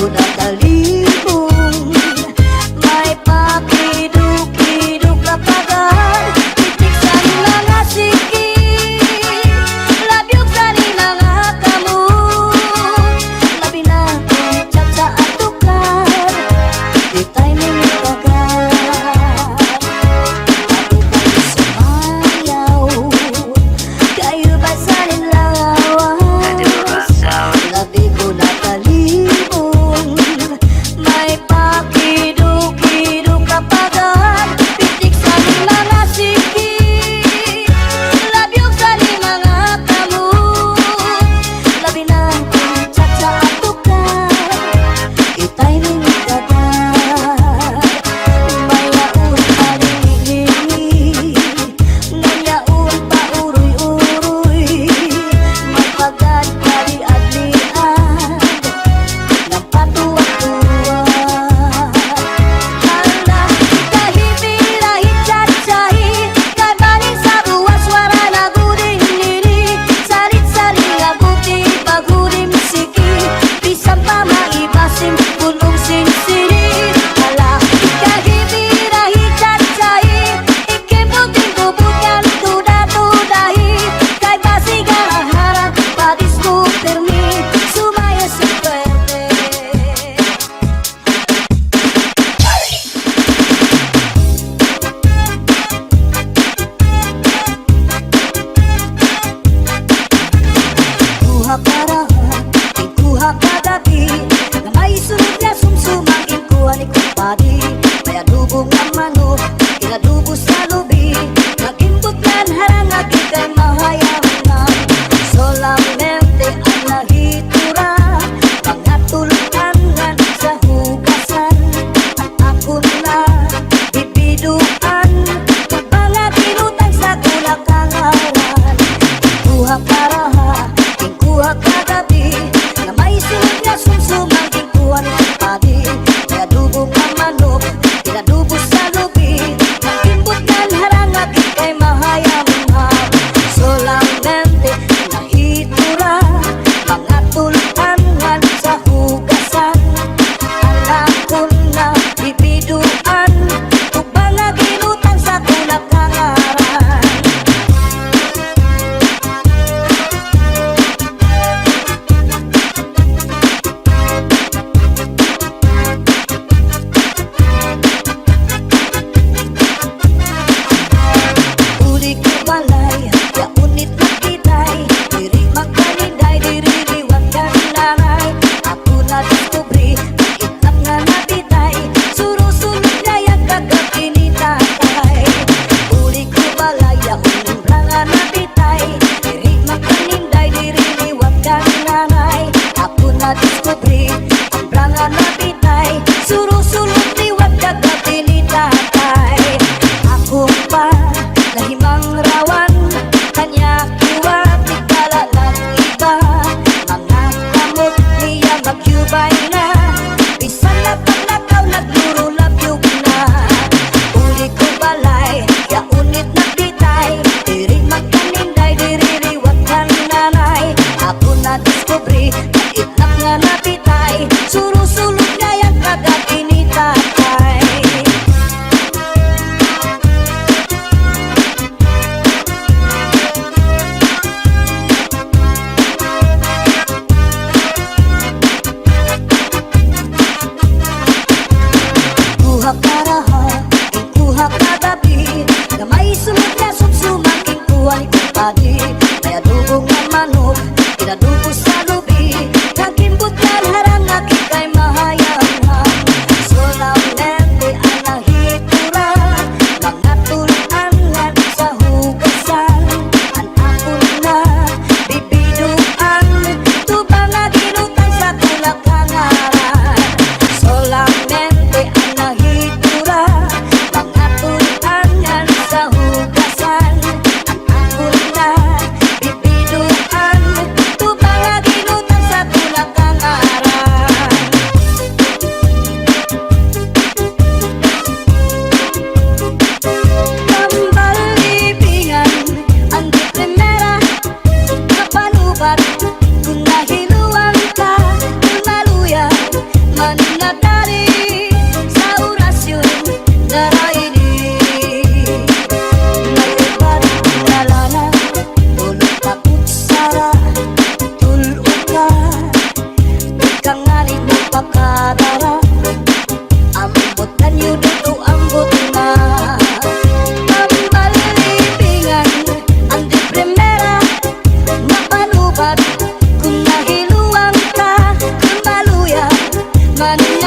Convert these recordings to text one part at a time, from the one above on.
ko nakalibong. May pakiduk-iduk na pagan, titik sa ni mga sikit, labyog sa ni mga kamot. Labi na kung tsak sa atukar, di tayo nangitagan. Labi tayo sumayaw, kayo ba sa nilawas? Labi ko nakalibong, may pakiduk-iduk kapag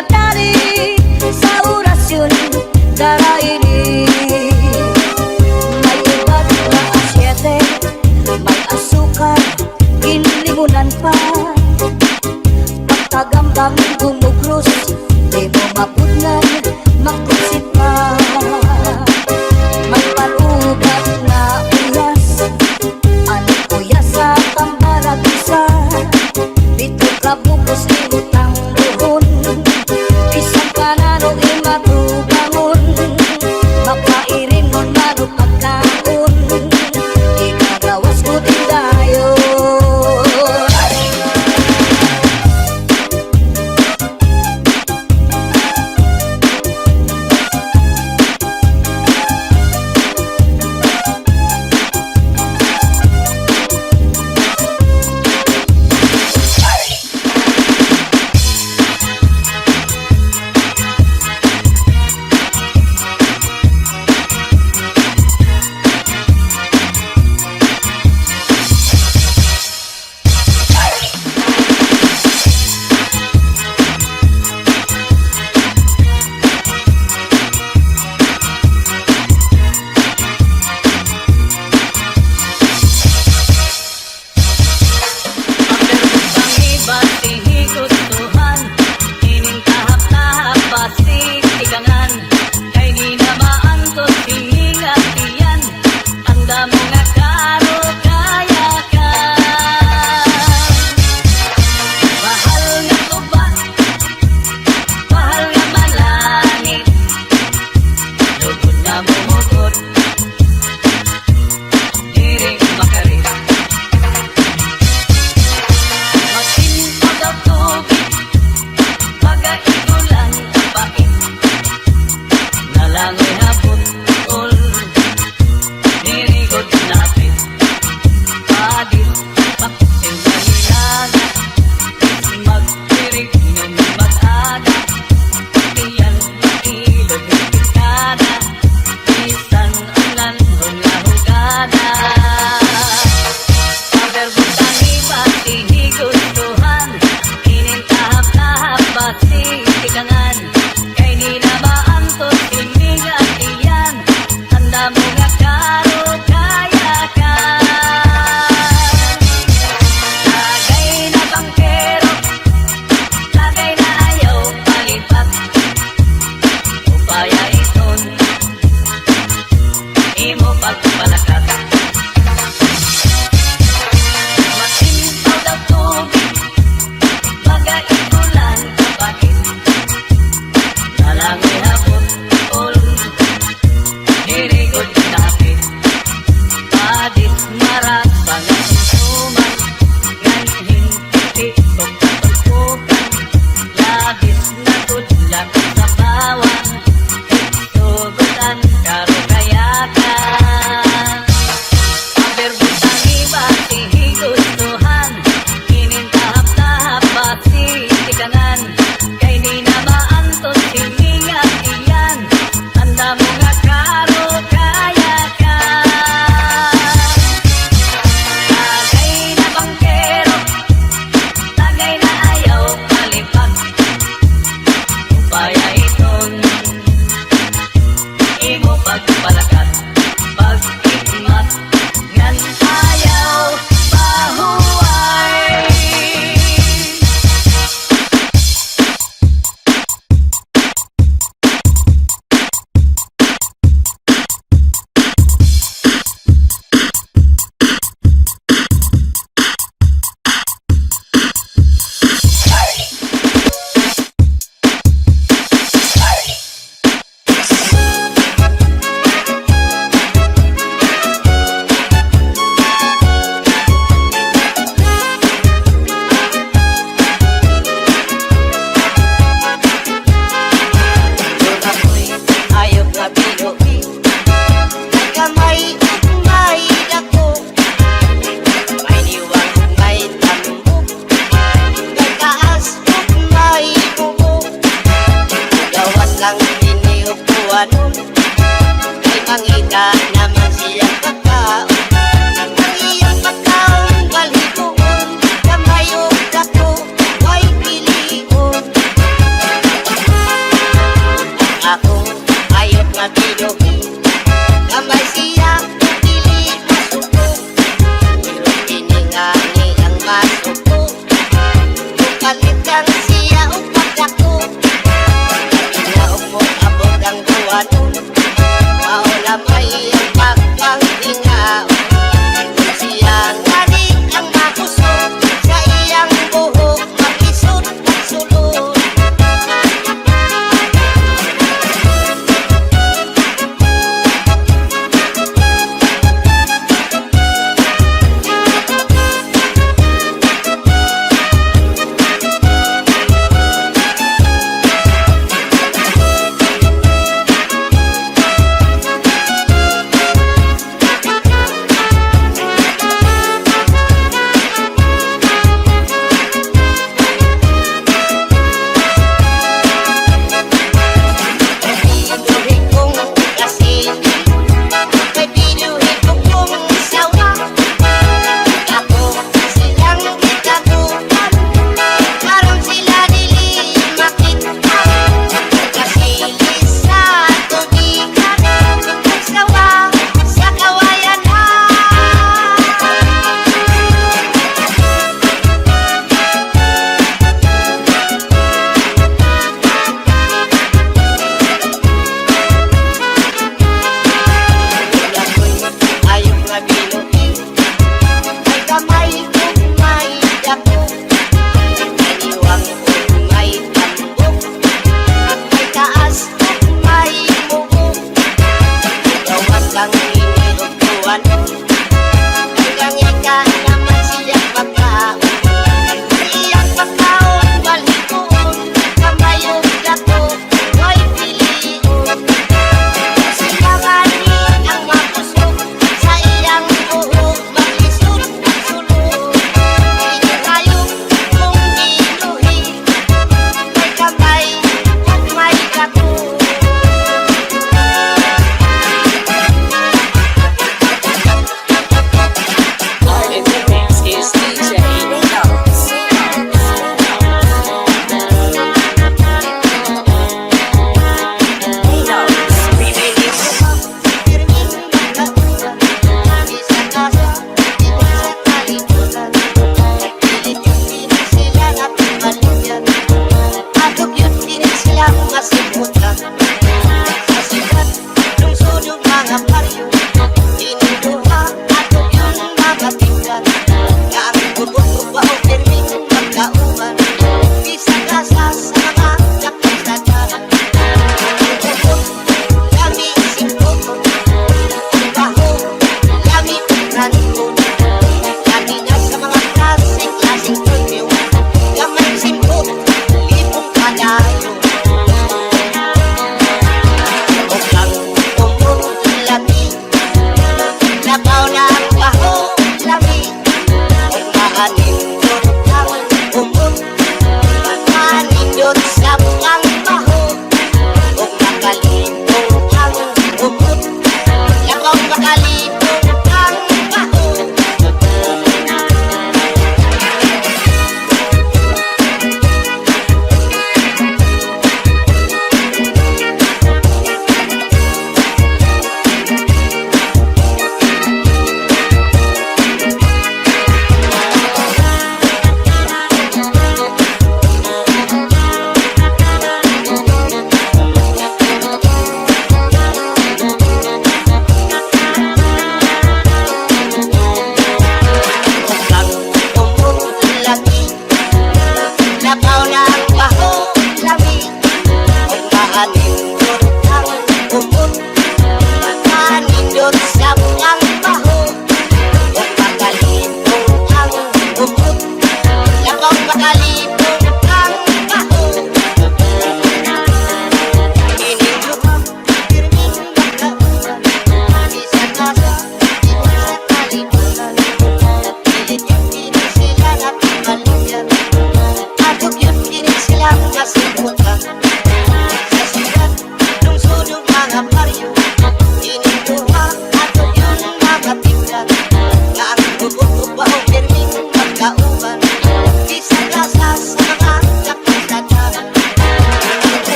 madali sa orasyon daraini. May iba't na asyete, may asukar, kinlimunan pa. Pagtagambang gumugros, di mo mapudnan, makusit pa. May palugat na uyas, ano uyas sa tambaragisa. Dito ka bukos ibutang doon, isang kanano imatubangon. Makairin mo marupagkaon, ikagawas ko din dayon. mga binuhi. Kamay siya, dili masuko. Pero piningani ang masuko. Bukalitan siya o pagdako. Inaog mo abot ang buwanon. Maulamay ang pagpanghingaon. Kung siya ngani ang makusog, sa iyang buhok makisot at sulod.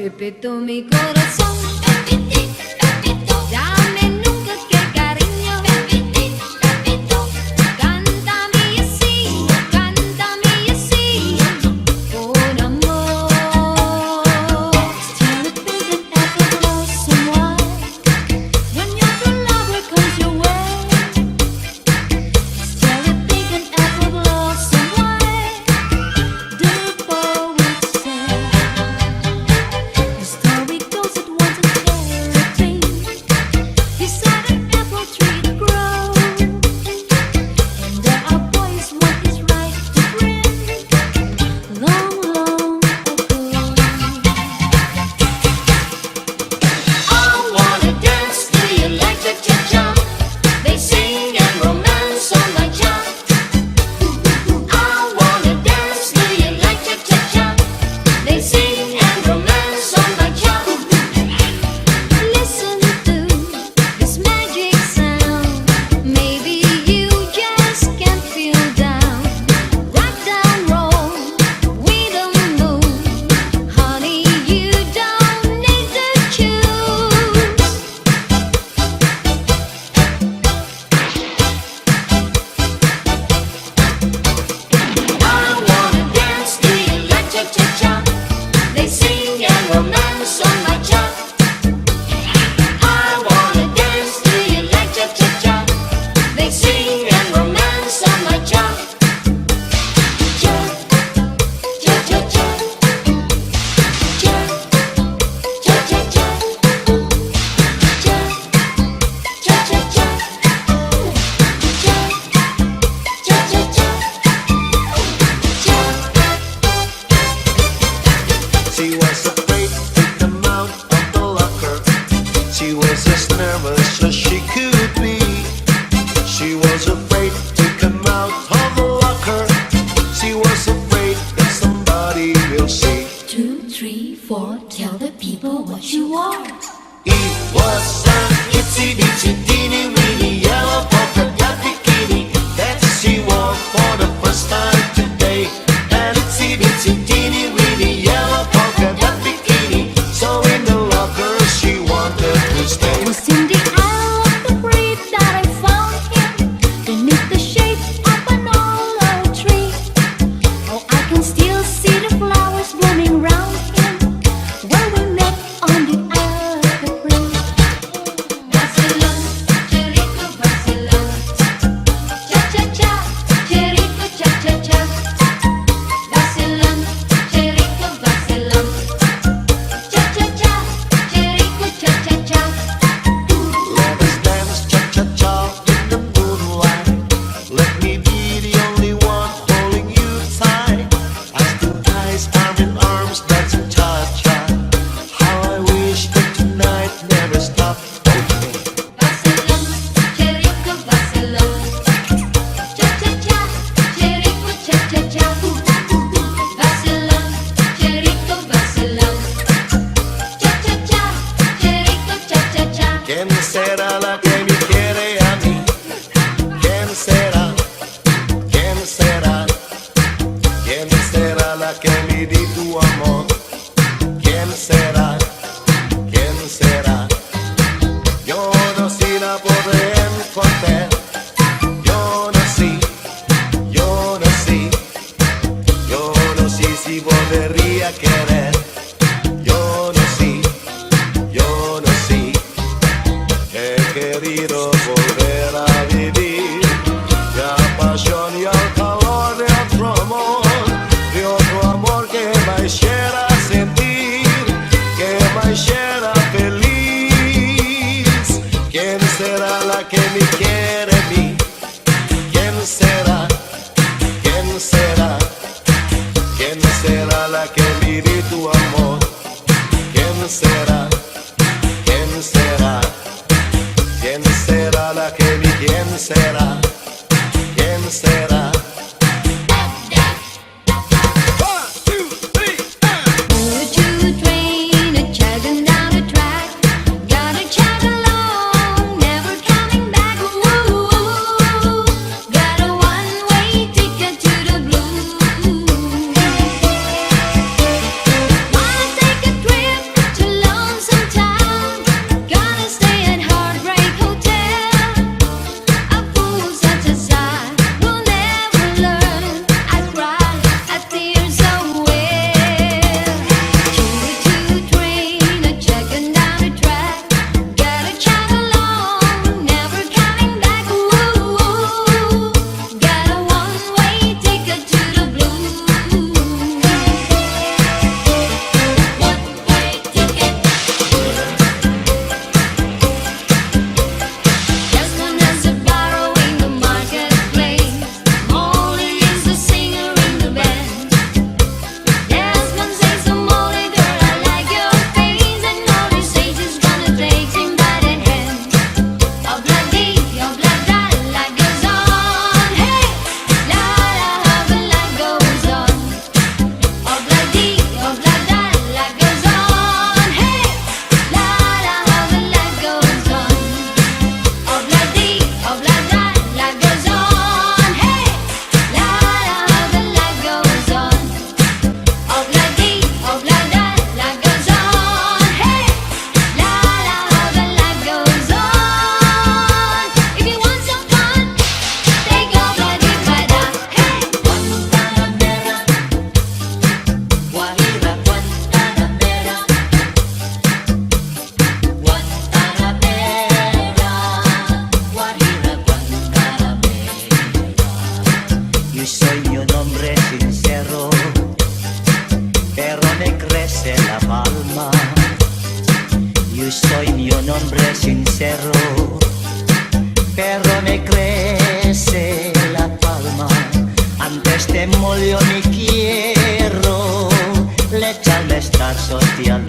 Pepito mi corazón, dame nunca que cariño, cántame así, con amor. Still a bit effortless and wild when your true lover comes your way. Still a bit effortless and wild, the poet said. The story goes it once a fairy tale. Beside an apple tree to grow, and there are boys want his right to bring. Long, long ago, I wanna dance to you like the cha-cha. They sing and romance on my job. I wanna dance to you like the cha-cha. They sing and romance on my job. Listen to this magic sound. Maybe you just can't feel down. Rock down, roll with the moon. Honey, you don't need to choose. I wanna dance to you like cha-cha-cha. They sing and romance on my job. I wanna dance to you like cha-cha-cha. They sing and romance on my job. Cha-cha-cha, cha-cha-cha, cha-cha-cha, cha-cha-cha. She was afraid to come out of the locker. She was as nervous as she could be. She was afraid to come out of the locker. She was afraid that somebody will see. 2, 3, 4, tell the people what you are. It was an itsy bitsy teeny weeny yellow polka dot bikini that she wore for the first time today. An itsy bitsy teeny weeny yellow polka dot bikini. So in the locker she wanted to stay. It was in the aisle of the breed that I found him, beneath the shade of an olive tree. Oh, I can still see the flowers blooming round him, where we met on the apple tree. Barcelona, Jericho, Barcelona, cha-cha-cha, Jericho, cha-cha-cha. Barcelona, Jericho, Barcelona, cha-cha-cha, Jericho, cha-cha-cha. Let us dance cha-cha-cha in the moonlight. Let me be the only one holding you tight. As two guys arm in arms dancing cha-cha. How I wish that tonight never stopped. Barcelona, Jericho, Barcelona, cha-cha-cha, Jericho, cha-cha-cha. Barcelona, Jericho, Barcelona, cha-cha-cha, Jericho, cha-cha-cha. ¿Quién será la que me quiere a mí? ¿Quién será? ¿Quién será? ¿Quién será la que me di tu amor? ¿Quién será? ¿Quién será? Yo no sé la podré encontrar. Yo no sé, yo no sé, yo no sé si volvería a querer. Yo no sé, yo no sé. He querido volver a vivir la pasión y el calor de otro amor que me hiciera sentir, que me hiciera feliz. ¿Quién será la que me quiere a mí? ¿Quién será? ¿Quién será? ¿Quién será la que me di tu amor? ¿Quién será? ¿Quién será? ¿Quién será la que me quién será? ¿Quién será? Choo-choo train a chugging down the track, gotta chug along, never coming back. de la palma. Yo soy mi un hombre sincero, pero me crece la palma. Antes te molió mi quiero, le echarme estar social.